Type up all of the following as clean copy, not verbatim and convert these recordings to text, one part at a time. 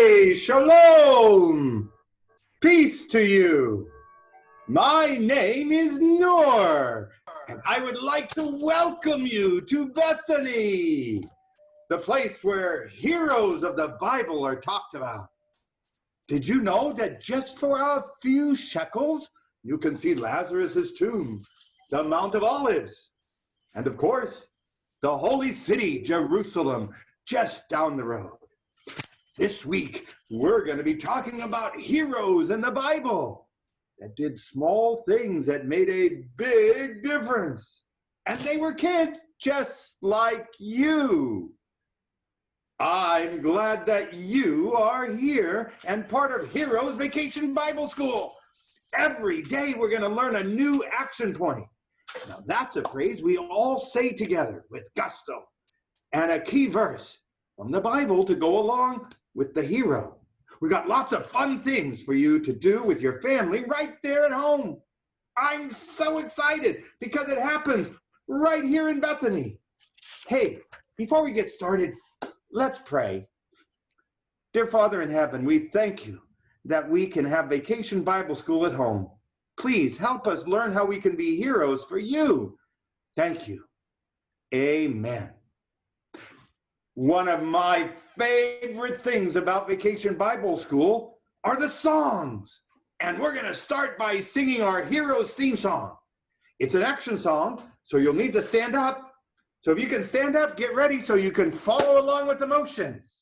Hey, shalom! Peace to you! My name is Noor, and I would like to welcome you to Bethany, the place where heroes of the Bible are talked about. Did you know that just for a few shekels, you can see Lazarus' tomb, the Mount of Olives, and of course, the holy city, Jerusalem, just down the road? This week, we're going to be talking about heroes in the Bible that did small things that made a big difference. And they were kids just like you. I'm glad that you are here and part of Heroes Vacation Bible School. Every day, we're going to learn a new action point. Now, that's a phrase we all say together with gusto, and a key verse from the Bible to go along with the hero. We got lots of fun things for you to do with your family right there at home. I'm so excited because it happens right here in Bethany. Hey, before we get started, let's pray. Dear Father in heaven, we thank you that we can have Vacation Bible School at home. Please help us learn how we can be heroes for you. Thank you. Amen. One of my favorite things about Vacation Bible School are the songs. And we're going to start by singing our Heroes theme song. It's an action song, so you'll need to stand up. So if you can stand up, get ready so you can follow along with the motions.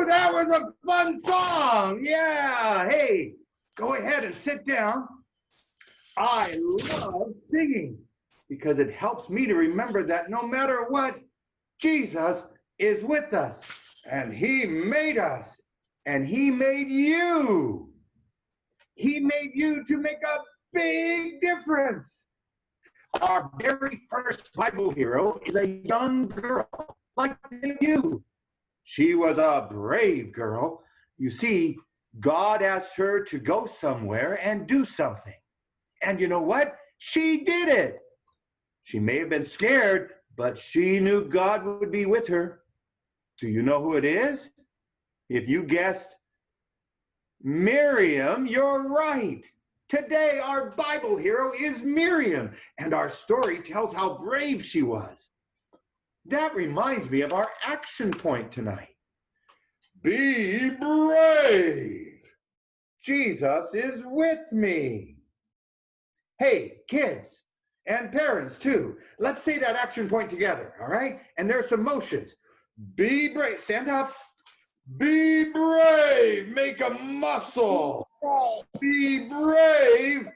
That was a fun song. Yeah. Hey, go ahead and sit down. I love singing because it helps me to remember that no matter what, Jesus is with us, and he made us, and he made you. He made you to make a big difference. Our very first Bible hero is a young girl like you. She was a brave girl. You see, God asked her to go somewhere and do something. And you know what? She did it. She may have been scared, but she knew God would be with her. Do you know who it is? If you guessed Miriam, you're right. Today, our Bible hero is Miriam, and our story tells how brave she was. That reminds me of our action point tonight. Be brave. Jesus is with me. Hey, kids and parents too. Let's say that action point together, all right? And there's some motions. Be brave. Stand up. Be brave. Make a muscle. Be brave.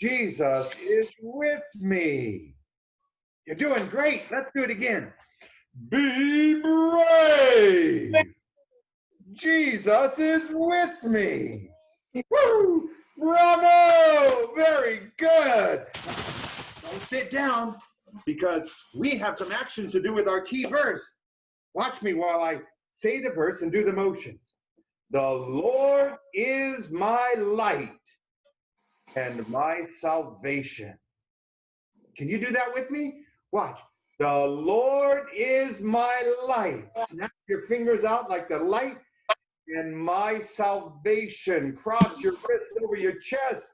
Jesus is with me. You're doing great. Let's do it again. Be brave. Jesus is with me. Woo! Bravo! Very good. Don't sit down because we have some actions to do with our key verse. Watch me while I say the verse and do the motions. The Lord is my light and my salvation. Can you do that with me? Watch. The Lord is my light. Snap your fingers out like the light. And my salvation. Cross your wrist over your chest.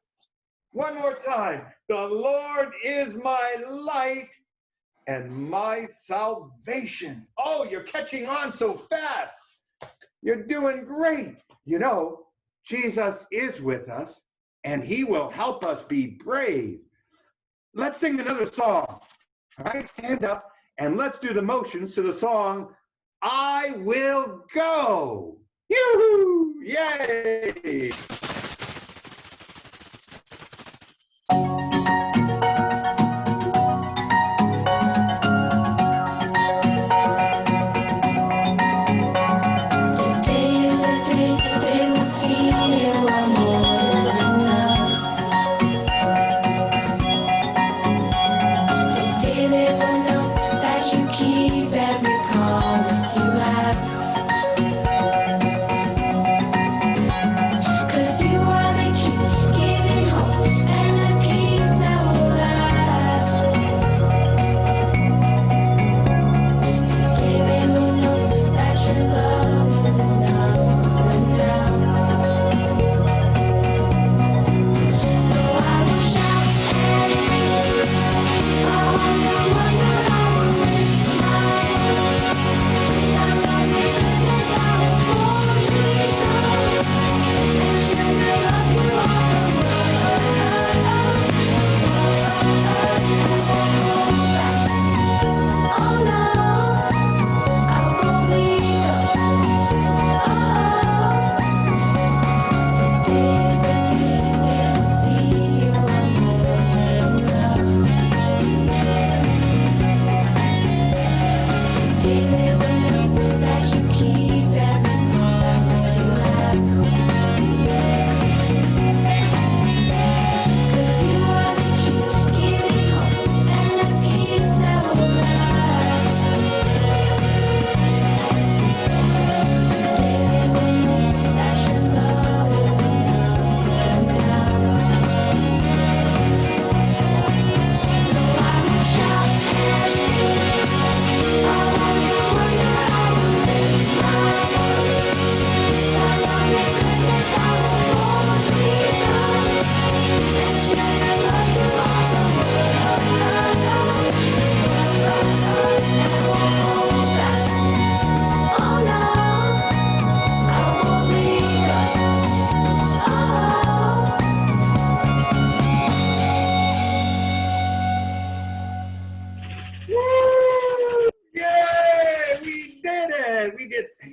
One more time. The Lord is my light and my salvation. Oh, you're catching on so fast. You're doing great. You know, Jesus is with us, and he will help us be brave. Let's sing another song. All right, stand up, and let's do the motions to the song, I Will Go. Yoo-hoo! Yay!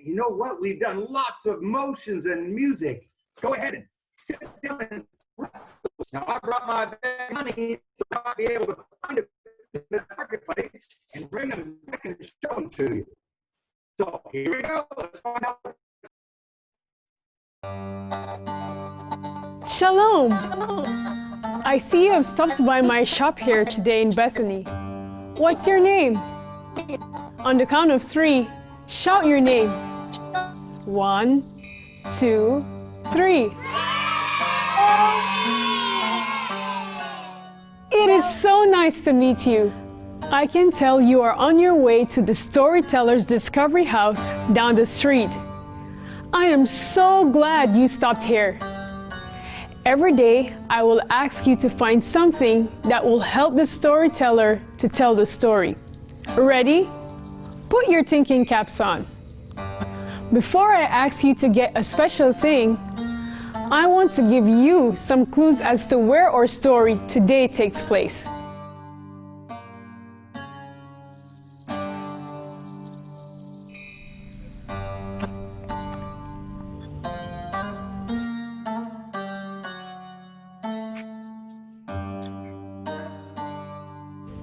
You know what? We've done lots of motions and music. Go ahead and sit down and now I brought my band. money, you'll not be able to find it in the marketplace and bring them back and show them to you. So here we go. Let's find out. Shalom! I see you have stopped by my shop here today in Bethany. What's your name? On the count of 3, shout your name. 1, 2, 3. It is so nice to meet you. I can tell you are on your way to the Storyteller's Discovery House down the street. I am so glad you stopped here. Every day, I will ask you to find something that will help the storyteller to tell the story. Ready? Put your thinking caps on. Before I ask you to get a special thing, I want to give you some clues as to where our story today takes place.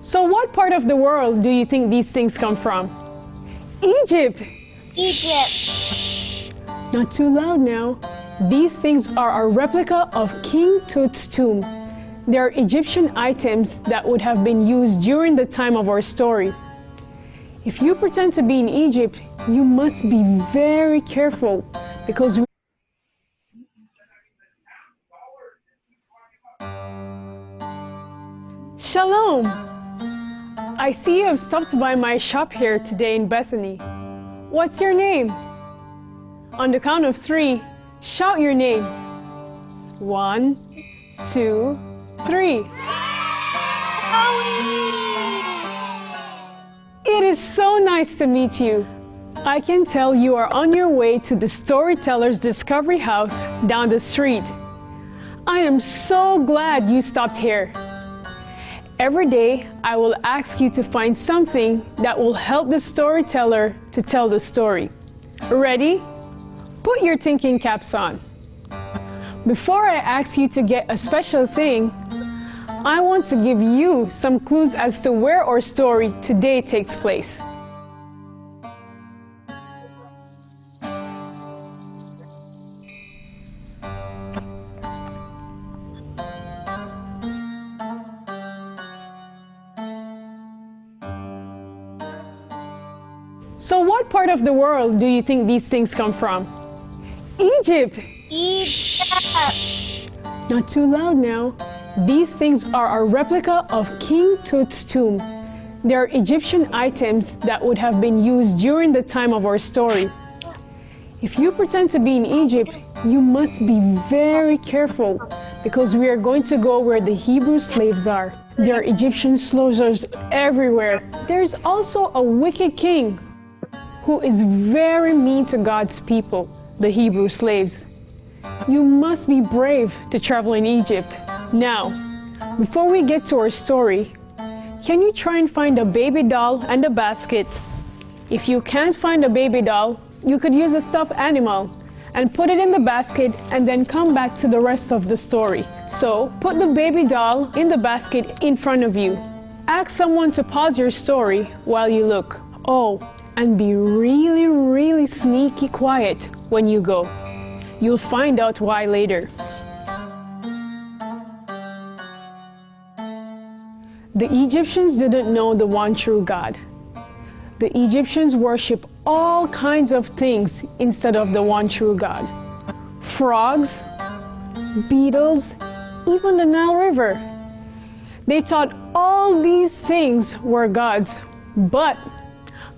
So what part of the world do you think these things come from? Egypt! Egypt. Shh. Not too loud now. These things are a replica of King Tut's tomb. They are Egyptian items that would have been used during the time of our story. If you pretend to be in Egypt, you must be very careful because Shalom! I see you have stopped by my shop here today in Bethany. What's your name? On the count of 3, shout your name. 1, 2, 3. It is so nice to meet you. I can tell you are on your way to the Storyteller's Discovery House down the street. I am so glad you stopped here. Every day, I will ask you to find something that will help the storyteller to tell the story. Ready? Put your thinking caps on. Before I ask you to get a special thing, I want to give you some clues as to where our story today takes place. So what part of the world do you think these things come from? Egypt! Egypt. Shh. Not too loud now. These things are a replica of King Tut's tomb. They are Egyptian items that would have been used during the time of our story. If you pretend to be in Egypt, you must be very careful because we are going to go where the Hebrew slaves are. There are Egyptian soldiers everywhere. There's also a wicked king who is very mean to God's people, the Hebrew slaves. You must be brave to travel in Egypt. Now, before we get to our story, can you try and find a baby doll and a basket? If you can't find a baby doll, you could use a stuffed animal and put it in the basket and then come back to the rest of the story. So, put the baby doll in the basket in front of you. Ask someone to pause your story while you look. Oh, and be really, really sneaky quiet when you go. You'll find out why later. The Egyptians didn't know the one true God. The Egyptians worship all kinds of things instead of the one true God. Frogs, beetles, even the Nile River. They thought all these things were gods, but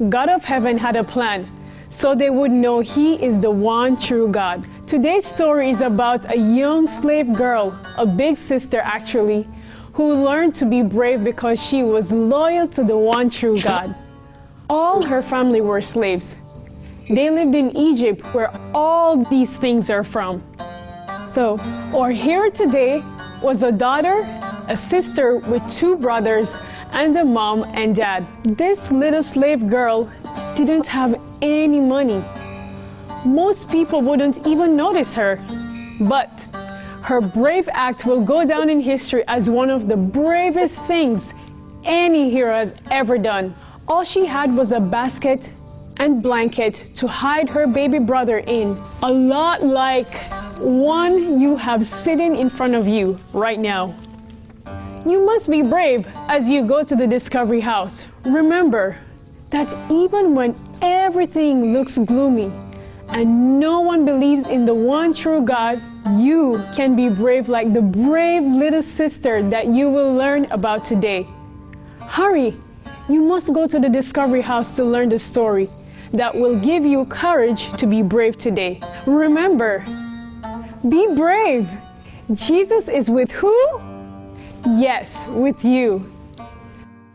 God of heaven had a plan, so they would know He is the one true God. Today's story is about a young slave girl, a big sister actually, who learned to be brave because she was loyal to the one true God. All her family were slaves. They lived in Egypt, where all these things are from. So, our hero today was a daughter, a sister with 2 brothers, and a mom and dad. This little slave girl didn't have any money. Most people wouldn't even notice her, but Her brave act will go down in history as one of the bravest things any hero has ever done. All she had was a basket and blanket to hide her baby brother in, a lot like one you have sitting in front of you right now. You must be brave as you go to the Discovery House. Remember that even when everything looks gloomy and no one believes in the one true God, you can be brave like the brave little sister that you will learn about today. Hurry! You must go to the Discovery House to learn the story that will give you courage to be brave today. Remember, be brave! Jesus is with who? Yes, with you.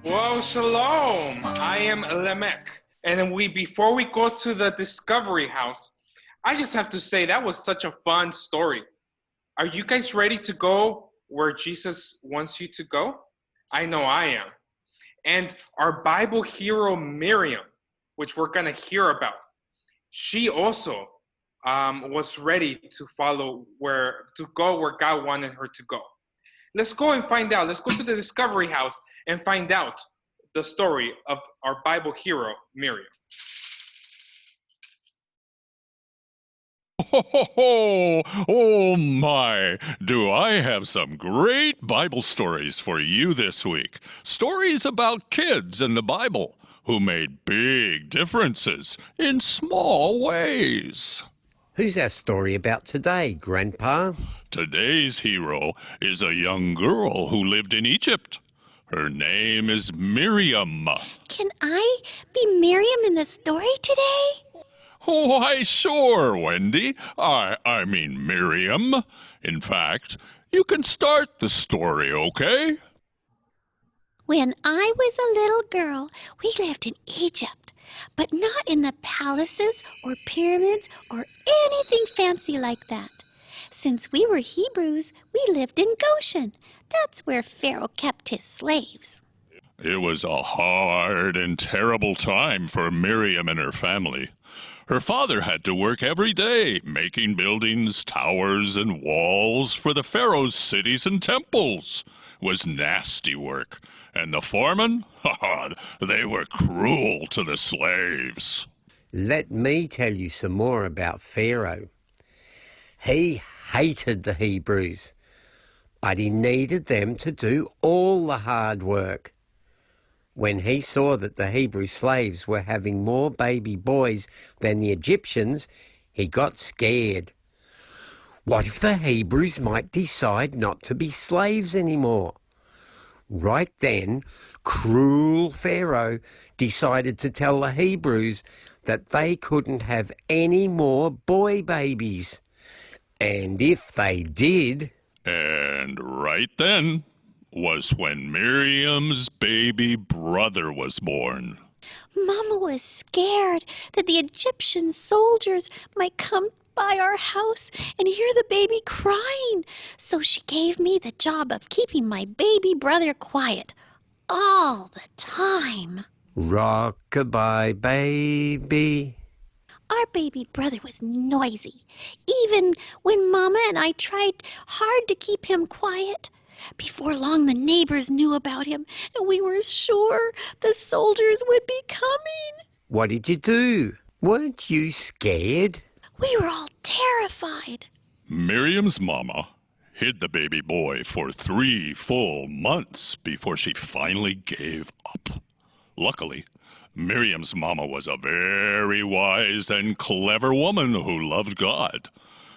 Well, shalom. I am Lamech. And then before we go to the Discovery House, I just have to say that was such a fun story. Are you guys ready to go where Jesus wants you to go? I know I am. And our Bible hero Miriam, which we're going to hear about, she also was ready to go where God wanted her to go. Let's go and find out. Let's go to the Discovery House and find out the story of our Bible hero, Miriam. Oh my, do I have some great Bible stories for you this week. Stories about kids in the Bible who made big differences in small ways. Who's our story about today, Grandpa? Today's hero is a young girl who lived in Egypt. Her name is Miriam. Can I be Miriam in the story today? Why, sure, Wendy. I mean Miriam. In fact, you can start the story, okay? When I was a little girl, we lived in Egypt, but not in the palaces or pyramids or anything fancy like that. Since we were Hebrews, we lived in Goshen. That's where Pharaoh kept his slaves. It was a hard and terrible time for Miriam and her family. Her father had to work every day, making buildings, towers, and walls for the Pharaoh's cities and temples. It was nasty work. And the foremen? They were cruel to the slaves. Let me tell you some more about Pharaoh. He hated the Hebrews, but he needed them to do all the hard work. When he saw that the Hebrew slaves were having more baby boys than the Egyptians, he got scared. What if the Hebrews might decide not to be slaves anymore? Right then, cruel Pharaoh decided to tell the Hebrews that they couldn't have any more boy babies. And if they did... And right then was when Miriam's baby brother was born. Mama was scared that the Egyptian soldiers might come by our house and hear the baby crying. So she gave me the job of keeping my baby brother quiet all the time. Rock-a-bye, baby. Our baby brother was noisy, even when Mama and I tried hard to keep him quiet. Before long, the neighbors knew about him, and we were sure the soldiers would be coming. What did you do? Weren't you scared? We were all terrified. Miriam's mama hid the baby boy for 3 full months before she finally gave up. Luckily, Miriam's mama was a very wise and clever woman who loved God.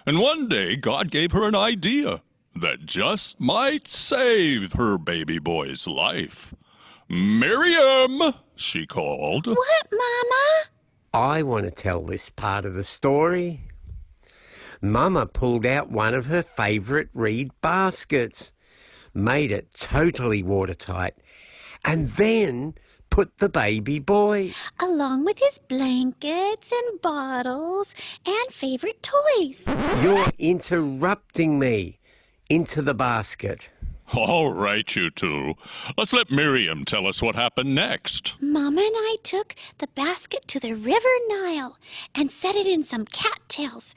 And one day, God gave her an idea that just might save her baby boy's life. Miriam, she called. What, Mama? I want to tell this part of the story. Mama pulled out one of her favourite reed baskets, made it totally watertight, and then put the baby boy, along with his blankets and bottles and favorite toys. You're interrupting me, into the basket. All right, you two. Let's let Miriam tell us what happened next. Mama and I took the basket to the River Nile and set it in some cattails.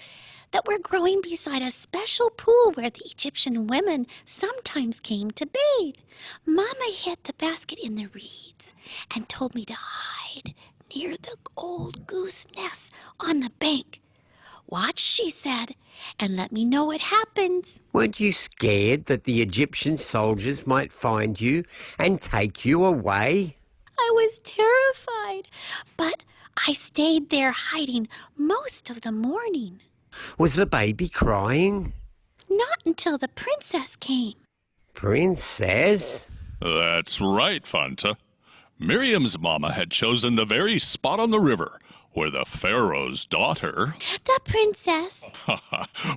that were growing beside a special pool where the Egyptian women sometimes came to bathe. Mama hid the basket in the reeds and told me to hide near the old goose nest on the bank. Watch, she said, and let me know what happens. Weren't you scared that the Egyptian soldiers might find you and take you away? I was terrified, but I stayed there hiding most of the morning. Was the baby crying? Not until the princess came. Princess? That's right, Fanta. Miriam's mama had chosen the very spot on the river where the Pharaoh's daughter, The princess.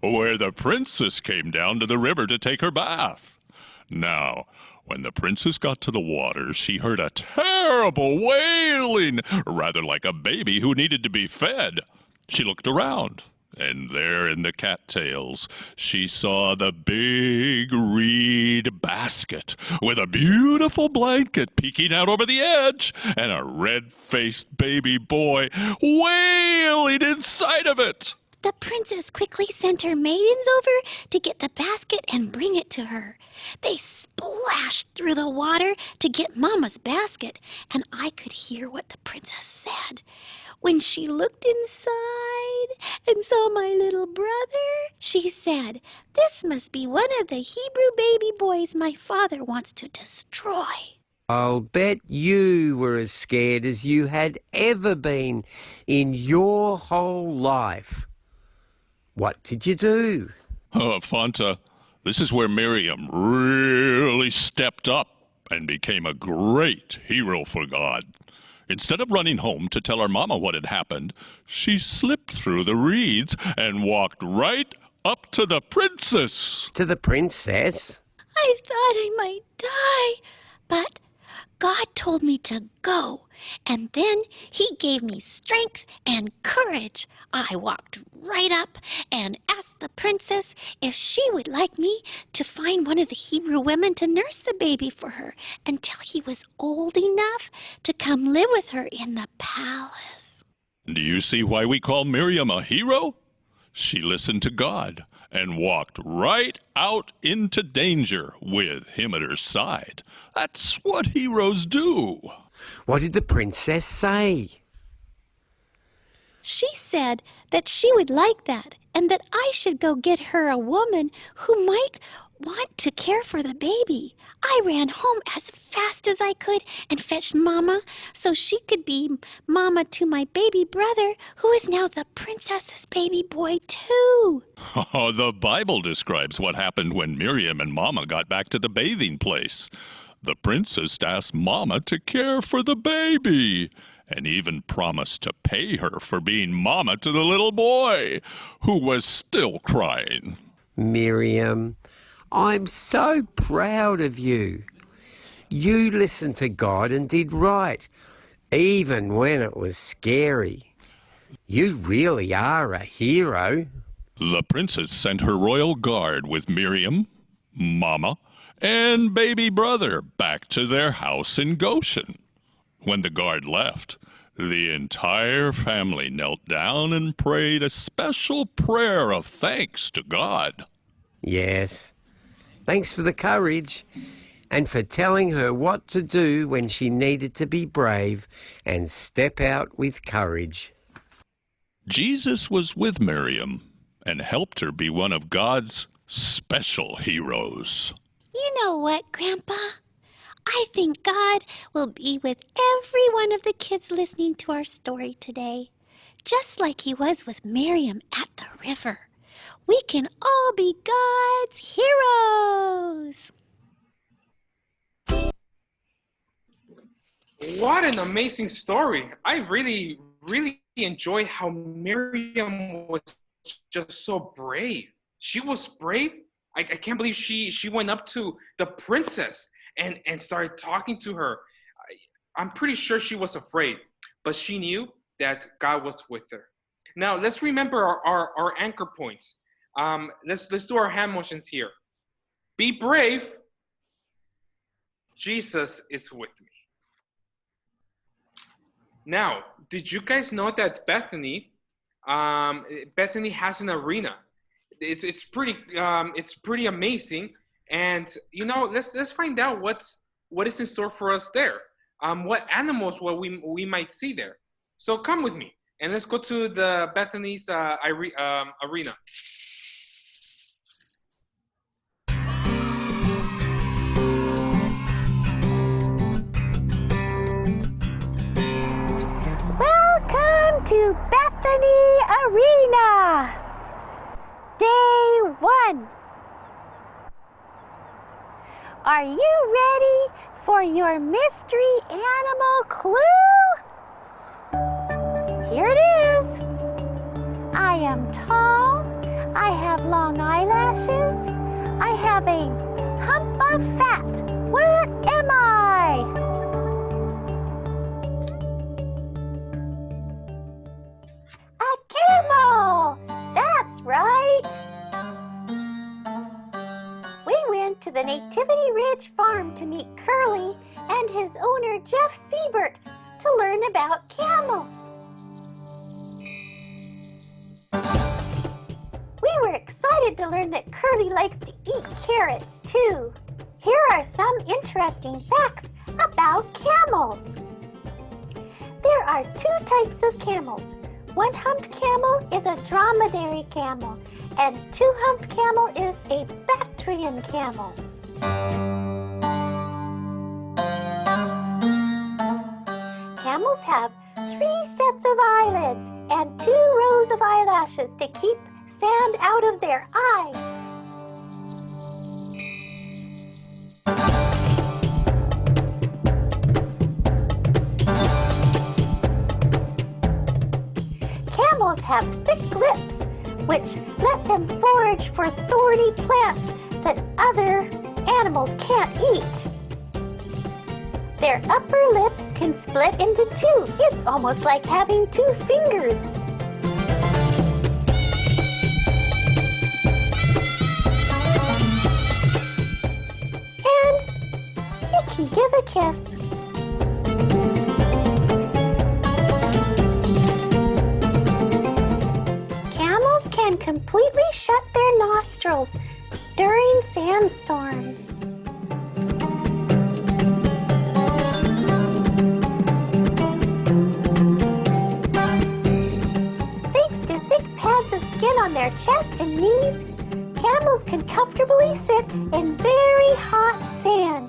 where the princess came down to the river to take her bath. Now, when the princess got to the water, she heard a terrible wailing, rather like a baby who needed to be fed. She looked around, and there in the cattails, she saw the big reed basket with a beautiful blanket peeking out over the edge and a red-faced baby boy wailing inside of it. The princess quickly sent her maidens over to get the basket and bring it to her. They splashed through the water to get Mama's basket, and I could hear what the princess said. When she looked inside and saw my little brother, she said, "This must be one of the Hebrew baby boys my father wants to destroy." I'll bet you were as scared as you had ever been in your whole life. What did you do? Fanta, this is where Miriam really stepped up and became a great hero for God. Instead of running home to tell her mama what had happened, she slipped through the reeds and walked right up to the princess. To the princess? I thought I might die, but God told me to go, and then he gave me strength and courage. I walked right up and asked the princess if she would like me to find one of the Hebrew women to nurse the baby for her until he was old enough to come live with her in the palace. Do you see why we call Miriam a hero? She listened to God and walked right out into danger with him at her side. That's what heroes do. What did the princess say? She said that she would like that and that I should go get her a woman who might want to care for the baby. I ran home as fast as I could and fetched Mama so she could be Mama to my baby brother, who is now the princess's baby boy too. The Bible describes what happened when Miriam and Mama got back to the bathing place. The princess asked Mama to care for the baby and even promised to pay her for being Mama to the little boy, who was still crying. Miriam, I'm so proud of you. You listened to God and did right, even when it was scary. You really are a hero. The princess sent her royal guard with Miriam, Mama, and baby brother back to their house in Goshen. When the guard left, the entire family knelt down and prayed a special prayer of thanks to God. Yes. Thanks for the courage and for telling her what to do when she needed to be brave and step out with courage. Jesus was with Miriam and helped her be one of God's special heroes. You know what, Grandpa? I think God will be with every one of the kids listening to our story today, just like he was with Miriam at the river. We can all be God's heroes. What an amazing story. I really enjoy how Miriam was just so brave. She was brave. I can't believe she went up to the princess and started talking to her. I'm pretty sure she was afraid, but she knew that God was with her. Now, let's remember our anchor points. Let's do our hand motions here. Be brave. Jesus is with me. Now, did you guys know that Bethany Bethany has an arena. It's pretty amazing. And let's find out what is in store for us there. What animals we might see there. So come with me and let's go to the Bethany's arena. Welcome to Bethany Arena. Day 1. Are you ready for your mystery animal clue? Here it is. I am tall. I have long eyelashes. I have a hump of fat. What am I? A camel! That's right! We went to the Nativity Ridge farm to meet Curly and his owner Jeff Siebert to learn about camels. We were excited to learn that Curly likes to eat carrots too. Here are some interesting facts about camels. There are 2 types of camels. One-humped camel is a dromedary camel, and two-humped camel is a Bactrian camel. Camels have 3 sets of eyelids and 2 rows of eyelashes to keep sand out of their eyes. Camels have thick lips, which let them forage for thorny plants that other animals can't eat. Their upper lip can split into 2. It's almost like having 2 fingers. And it can give a kiss. Can completely shut their nostrils during sandstorms. Thanks to thick pads of skin on their chest and knees, camels can comfortably sit in very hot sand.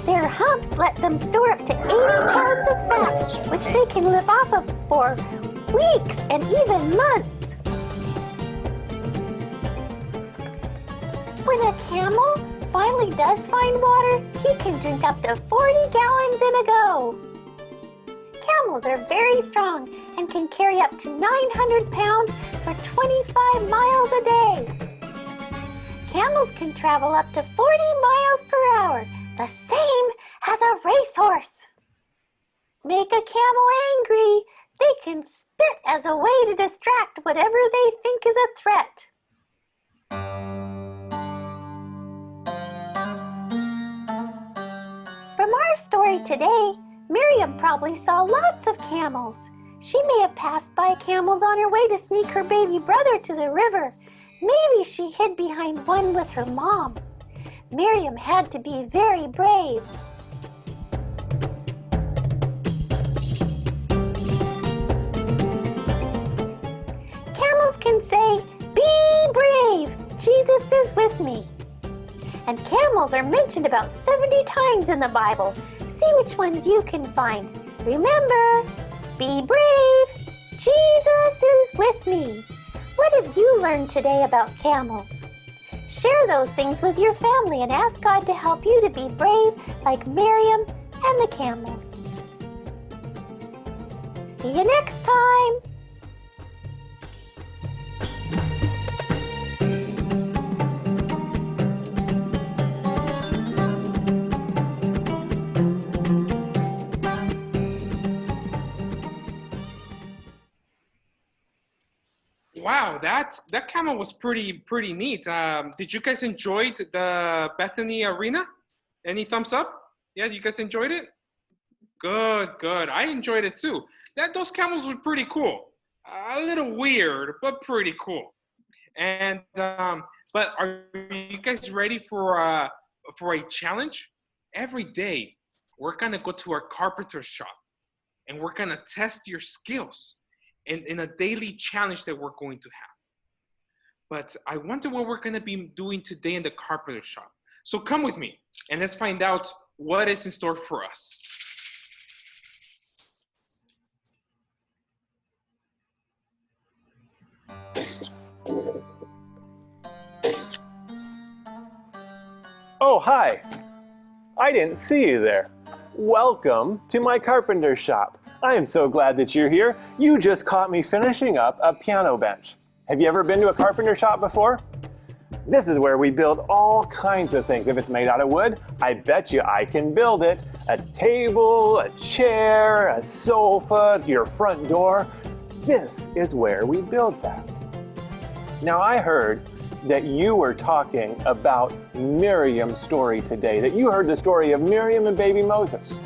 Their humps let them store up to 80 pounds of fat, which they can live off of for weeks and even months. When a camel finally does find water, he can drink up to 40 gallons in a go. Camels are very strong and can carry up to 900 pounds for 25 miles a day. Camels can travel up to 40 miles per hour, the same as a racehorse. Make a camel angry, they can spit as a way to distract whatever they think is a threat. From our story today, Miriam probably saw lots of camels. She may have passed by camels on her way to sneak her baby brother to the river. Maybe she hid behind one with her mom. Miriam had to be very brave. Camels can say, "Be brave, Jesus is with me." And camels are mentioned about 70 times in the Bible. See which ones you can find. Remember, be brave, Jesus is with me. What have you learned today about camels? Share those things with your family and ask God to help you to be brave like Miriam and the camels. See you next time. Wow, that camel was pretty neat. Did you guys enjoy the Bethany Arena? Any thumbs up? Yeah, you guys enjoyed it? Good. I enjoyed it too. Those camels were pretty cool. A little weird, but pretty cool. And but are you guys ready for a challenge? Every day, we're gonna go to our Carpenter Shop, and we're gonna test your skills in a daily challenge that we're going to have. But I wonder what we're gonna be doing today in the Carpenter Shop. So come with me, and let's find out what is in store for us. Oh, hi. I didn't see you there. Welcome to my carpenter shop. I am so glad that you're here. You just caught me finishing up a piano bench. Have you ever been to a carpenter shop before? This is where we build all kinds of things. If it's made out of wood, I bet you I can build it. A table, a chair, a sofa, your front door. This is where we build that. Now I heard that you were talking about Miriam's story today, that you heard the story of Miriam and baby Moses.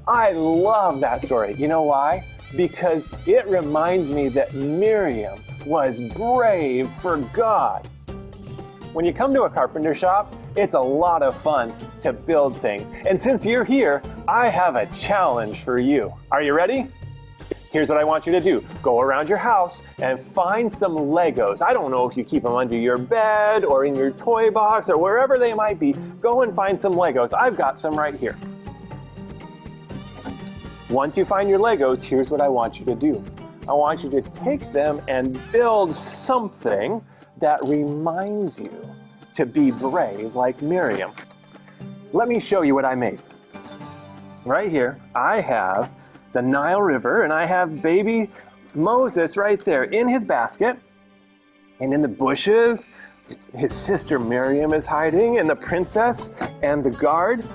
I love that story. You know why? Because it reminds me that Miriam was brave for God. When you come to a carpenter shop, it's a lot of fun to build things. And since you're here, I have a challenge for you. Are you ready? Here's what I want you to do. Go around your house and find some Legos. I don't know if you keep them under your bed or in your toy box or wherever they might be. Go and find some Legos. I've got some right here. Once you find your Legos, here's what I want you to do. I want you to take them and build something that reminds you to be brave like Miriam. Let me show you what I made. Right here, I have the Nile River, and I have baby Moses right there in his basket. And in the bushes, his sister Miriam is hiding, and the princess and the guard.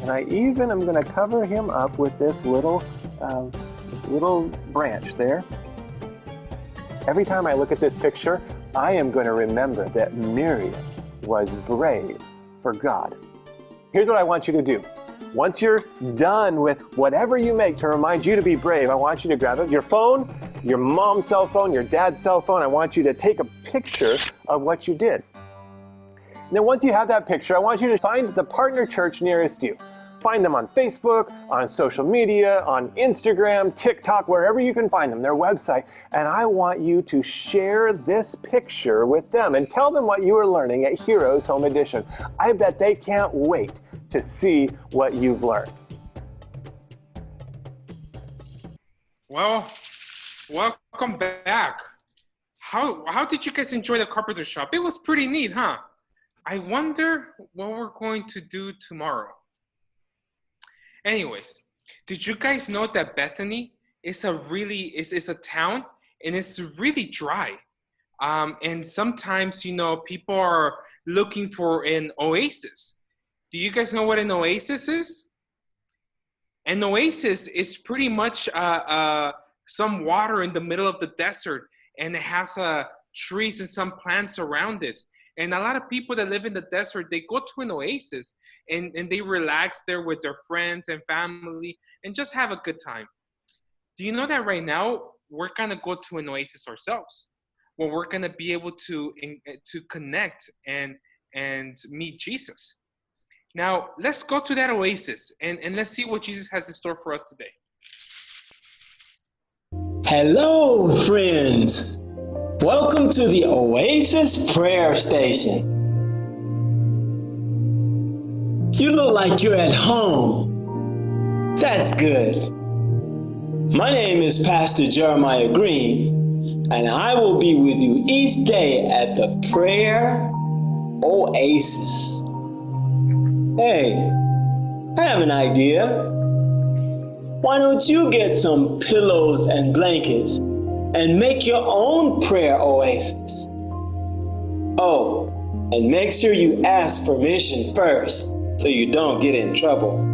And I even am going to cover him up with this little branch there. Every time I look at this picture, I am going to remember that Miriam was brave for God. Here's what I want you to do. Once you're done with whatever you make to remind you to be brave, I want you to grab your phone, your mom's cell phone, your dad's cell phone. I want you to take a picture of what you did. Now, once you have that picture, I want you to find the partner church nearest you. Find them on Facebook, on social media, on Instagram, TikTok, wherever you can find them, their website. And I want you to share this picture with them and tell them what you are learning at Heroes Home Edition. I bet they can't wait to see what you've learned. Well, welcome back. How did you guys enjoy the carpenter shop? It was pretty neat, huh? I wonder what we're going to do tomorrow. Anyways, did you guys know that Bethany is a town and it's really dry? And sometimes, people are looking for an oasis. Do you guys know what an oasis is? An oasis is pretty much some water in the middle of the desert, and it has trees and some plants around it. And a lot of people that live in the desert, they go to an oasis and they relax there with their friends and family and just have a good time. Do you know that right now we're gonna go to an oasis ourselves? Well, we're gonna be able to connect and meet Jesus. Now, let's go to that oasis and let's see what Jesus has in store for us today. Hello, friends. Welcome to the Oasis Prayer Station. You look like you're at home. That's good. My name is Pastor Jeremiah Green, and I will be with you each day at the Prayer Oasis. Hey, I have an idea. Why don't you get some pillows and blankets and make your own prayer oasis? Oh, and make sure you ask permission first so you don't get in trouble.